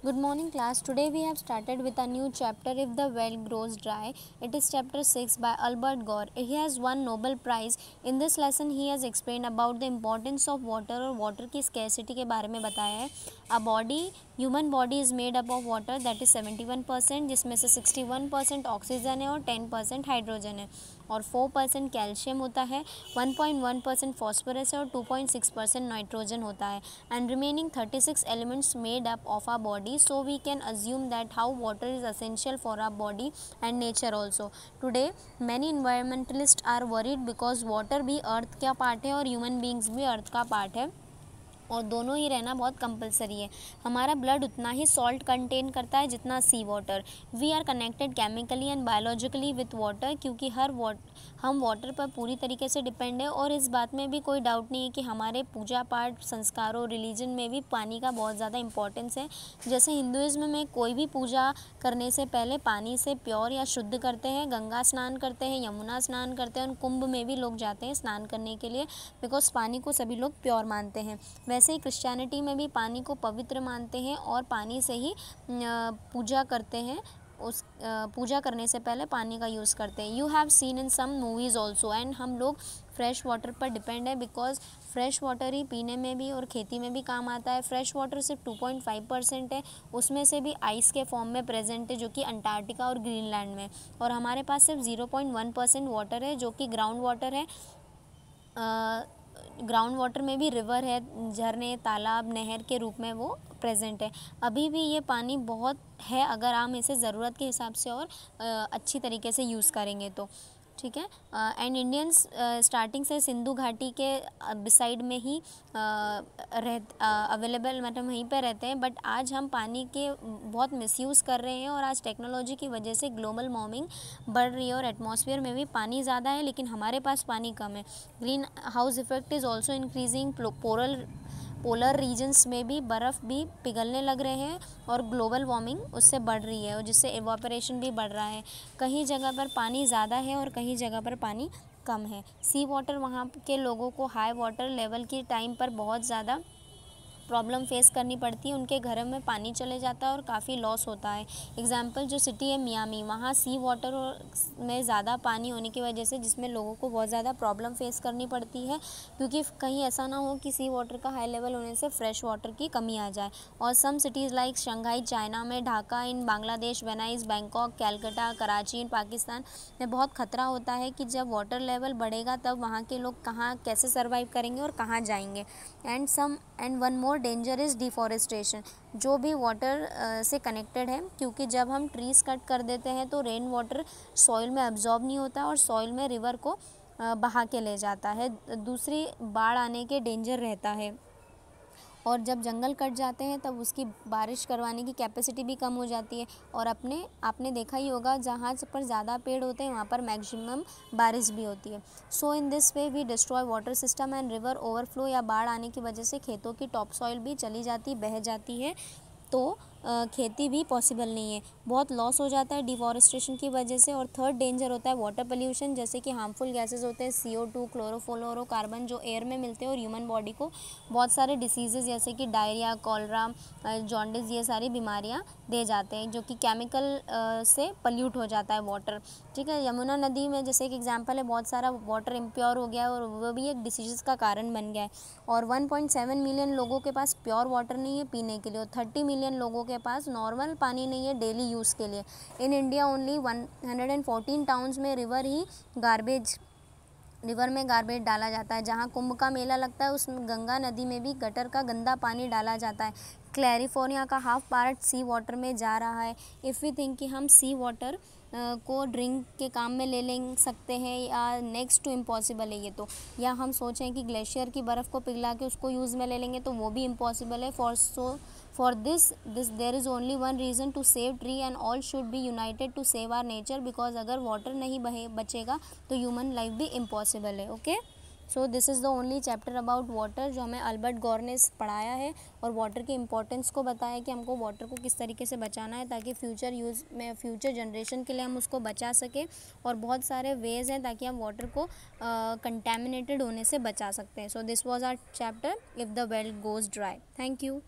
Good morning class. Today we have started with a new chapter, If the Well Grows Dry. It is chapter 6 by Albert Gore. He has won Nobel Prize. In this lesson he has explained about the importance of water और water की scarcity के बारे में बताया है. A body, human body is made up of water, that is 71%, जिसमें से 61% oxygen है और 10% हाइड्रोजन है और 4% कैल्शियम होता है, 1.1% फॉस्फोरस है और 2.6% नाइट्रोजन होता है and remaining 36 elements made up of our body. So we can assume that how water is essential for our body and nature also. Today many environmentalist are worried because water भी earth का part है और human beings भी earth का part है और दोनों ही रहना बहुत कंपलसरी है. हमारा ब्लड उतना ही सॉल्ट कंटेन करता है जितना sea water. We are connected chemically and biologically with water, क्योंकि हम वाटर पर पूरी तरीके से डिपेंड है और इस बात में भी कोई डाउट नहीं है कि हमारे पूजा पाठ, संस्कारों, रिलीजन में भी पानी का बहुत ज़्यादा इंपॉर्टेंस है. जैसे हिंदुज़्म में कोई भी पूजा करने से पहले पानी से प्योर या शुद्ध करते हैं, गंगा स्नान करते हैं, यमुना स्नान करते हैं और कुंभ में भी लोग जाते हैं स्नान करने के लिए बिकॉज पानी को सभी लोग प्योर मानते हैं. वैसे ही क्रिश्चियनिटी में भी पानी को पवित्र मानते हैं और पानी से ही पूजा करते हैं. उस पूजा करने से पहले पानी का यूज़ करते हैं. You have seen in some movies also and हम लोग फ्रेश वाटर पर डिपेंड है बिकॉज फ्रेश वाटर ही पीने में भी और खेती में भी काम आता है. फ्रेश वाटर सिर्फ 2.5% है, उसमें से भी आइस के फॉर्म में प्रेजेंट है जो कि अंटार्कटिका और ग्रीनलैंड में. और हमारे पास सिर्फ 0.1% वाटर है जो कि ग्राउंड वाटर है. ग्राउंड वाटर में भी रिवर है, झरने, तालाब, नहर के रूप में वो प्रेजेंट है. अभी भी ये पानी बहुत है अगर हम इसे ज़रूरत के हिसाब से और अच्छी तरीके से यूज़ करेंगे तो. ठीक है. एंड इंडियंस स्टार्टिंग से सिंधु घाटी के बिसाइड में ही अवेलेबल मतलब वहीं पे रहते हैं. बट आज हम पानी के बहुत मिसयूज़ कर रहे हैं और आज टेक्नोलॉजी की वजह से ग्लोबल वार्मिंग बढ़ रही है और एटमॉस्फेयर में भी पानी ज़्यादा है लेकिन हमारे पास पानी कम है. Greenhouse effect is also increasing. Polar regions में भी बर्फ़ भी पिघलने लग रहे हैं और ग्लोबल वार्मिंग उससे बढ़ रही है और जिससे एवापोरेशन भी बढ़ रहा है. कहीं जगह पर पानी ज़्यादा है और कहीं जगह पर पानी कम है. सी वाटर वहाँ के लोगों को हाई वाटर लेवल के टाइम पर बहुत ज़्यादा प्रॉब्लम फेस करनी पड़ती है. उनके घरों में पानी चले जाता है और काफ़ी लॉस होता है. एग्जाम्पल जो सिटी है मियामी, वहाँ सी वाटर में ज़्यादा पानी होने की वजह से जिसमें लोगों को बहुत ज़्यादा प्रॉब्लम फेस करनी पड़ती है क्योंकि कहीं ऐसा ना हो कि सी वाटर का हाई लेवल होने से फ्रेश वाटर की कमी आ जाए. और सम सिटीज़ लाइक शंघाई चाइना में, ढाका इन बांग्लादेश, वेनाइस बैंकॉक, कैलकाटा, कराची इन पाकिस्तान में बहुत ख़तरा होता है कि जब वाटर लेवल बढ़ेगा तब वहाँ के लोग कहाँ कैसे सर्वाइव करेंगे और कहाँ जाएंगे. And one more danger is deforestation जो भी वाटर से कनेक्टेड है, क्योंकि जब हम ट्रीज़ कट कर देते हैं तो रेन वाटर सॉइल में अब्जॉर्ब नहीं होता और सॉइल में रिवर को बहा के ले जाता है. दूसरी, बाढ़ आने के डेंजर रहता है और जब जंगल कट जाते हैं तब उसकी बारिश करवाने की कैपेसिटी भी कम हो जाती है. और आपने देखा ही होगा जहाँ पर ज़्यादा पेड़ होते हैं वहाँ पर मैक्सिमम बारिश भी होती है. So in this way we destroy water system and river overflow या बाढ़ आने की वजह से खेतों की टॉप सॉइल भी चली जाती, बह जाती है तो खेती भी पॉसिबल नहीं है. बहुत लॉस हो जाता है डिफॉरेस्टेशन की वजह से. और थर्ड डेंजर होता है वाटर पोल्यूशन, जैसे कि हार्मफुल गैसेस होते हैं CO2, क्लोरोफ्लोरोकार्बन जो एयर में मिलते हैं और ह्यूमन बॉडी को बहुत सारे डिसीजेज जैसे कि डायरिया, कॉलरा, जॉन्डिस ये सारी बीमारियां दे जाते हैं जो कि केमिकल से पल्यूट हो जाता है वाटर. ठीक है. यमुना नदी में जैसे एक एग्जांपल है बहुत सारा वाटर इम्प्योर हो गया है और वो भी एक डिसीज़ का कारण बन गया है. और 1.7 मिलियन लोगों के पास प्योर वाटर नहीं है पीने के लिए और 30 मिलियन लोगों के पास नॉर्मल पानी नहीं है डेली यूज़ के लिए. इन इंडिया ओनली 114 टाउन्स में रिवर में गार्बेज डाला जाता है. जहाँ कुंभ का मेला लगता है उसमें गंगा नदी में भी गटर का गंदा पानी डाला जाता है. कैलिफोर्निया का हाफ पार्ट सी वाटर में जा रहा है. इफ़ वी थिंक कि हम सी वाटर को ड्रिंक के काम में ले सकते हैं या नेक्स्ट टू इम्पॉसिबल है ये तो. या हम सोचें कि ग्लेशियर की बर्फ़ को पिघला के उसको यूज़ में ले लेंगे तो वो भी इम्पॉसिबल है. For this there is only one reason to save tree and all should be united to save our nature because अगर वाटर नहीं बचेगा तो ह्यूमन लाइफ भी इम्पॉसिबल है. Okay. So this is the only chapter about water जो हमें Albert गौर ने पढ़ाया है और वाटर की इम्पोर्टेंस को बताया कि हमको वाटर को किस तरीके से बचाना है ताकि फ्यूचर जनरेशन के लिए हम उसको बचा सकें. और बहुत सारे वेज़ हैं ताकि हम वाटर को कंटेमिनेटेड होने से बचा सकते हैं. So this was our chapter if the well goes dry. Thank you.